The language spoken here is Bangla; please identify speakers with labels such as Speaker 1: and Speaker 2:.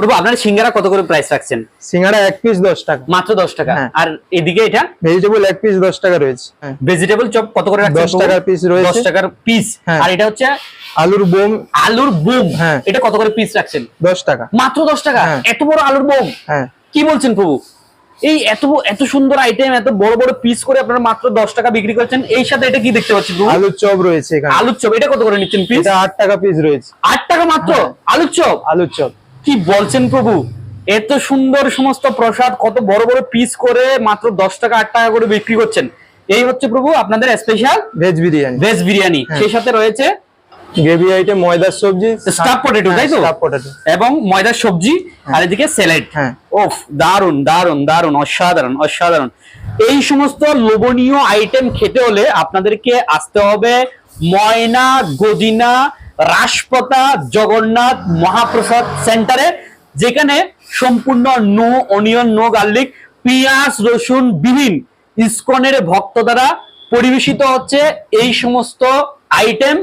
Speaker 1: প্রভু আপনার সিঙ্গারা কত করে প্রাইস রাখছেন?
Speaker 2: সিঙ্গারা এক পিস 10 টাকা,
Speaker 1: মাত্র 10 টাকা।
Speaker 2: হ্যাঁ।
Speaker 1: আর এদিকে এটা
Speaker 2: ভেজিটেবল এক পিস 10 টাকা রয়েছে।
Speaker 1: ভেজিটেবল চপ কত করে রাখছেন?
Speaker 2: 10 টাকার পিস রয়েছে।
Speaker 1: 10 টাকার পিস।
Speaker 2: হ্যাঁ।
Speaker 1: আর এটা হচ্ছে
Speaker 2: আলুর বোম,
Speaker 1: আলুর বোম,
Speaker 2: হ্যাঁ।
Speaker 1: এটা কত করে পিস রাখছেন?
Speaker 2: 10 টাকা,
Speaker 1: মাত্র 10 টাকা।
Speaker 2: হ্যাঁ।
Speaker 1: এত বড় আলুর বোম,
Speaker 2: হ্যাঁ।
Speaker 1: কি বলছেন প্রভু? এই এত সুন্দর আইটেম এত বড় বড় পিস করে আপনারা মাত্র 10 টাকা বিক্রি করছেন। এই সাথে এটা কি দেখতে পাচ্ছি প্রভু?
Speaker 2: আলুর চপ রয়েছে এখানে।
Speaker 1: আলুর চপ এটা কত করে নিচ্ছেন পিস?
Speaker 2: এটা 8 টাকা পিস রয়েছে।
Speaker 1: 8 টাকা মাত্র?
Speaker 2: হ্যাঁ।
Speaker 1: আলুর চপ,
Speaker 2: আলুর চপ।
Speaker 1: কি বলছেন প্রভু? এত সুন্দর সমস্ত প্রসাদ কত বড় বড় পিস করে মাত্র 10 টাকা 8 টাকা করে বিক্রি করছেন। এই হচ্ছে প্রভু আপনাদের special
Speaker 2: veg biryani.
Speaker 1: Veg biryani.
Speaker 2: হ্যাঁ।
Speaker 1: সেই সাথে রয়েছে
Speaker 2: গ্রেভি আইটেম, ময়দার সবজি,
Speaker 1: স্টাফ পটেটো, তাই তো?
Speaker 2: স্টাফ পটেটো
Speaker 1: এবং ময়দার সবজি, আর এদিকে স্যালাড।
Speaker 2: হ্যাঁ।
Speaker 1: ওফ, দারুন দারুন দারুন, অসাধারণ অসাধারণ। এই সমস্ত লোভনীয় আইটেম খেতে হলে আপনাদেরকে আসতে হবে ময়না গদিনা রাসপতা জগন্নাথ মহাপ্রসাদ সেন্টারে, যেখানে সম্পূর্ণ নো অনিয়ন, নো গার্লিক, পেঁয়াজ রসুন বিহীন ইসকনের ভক্ত দ্বারা পরিবেশিত হচ্ছে এই সমস্ত আইটেম।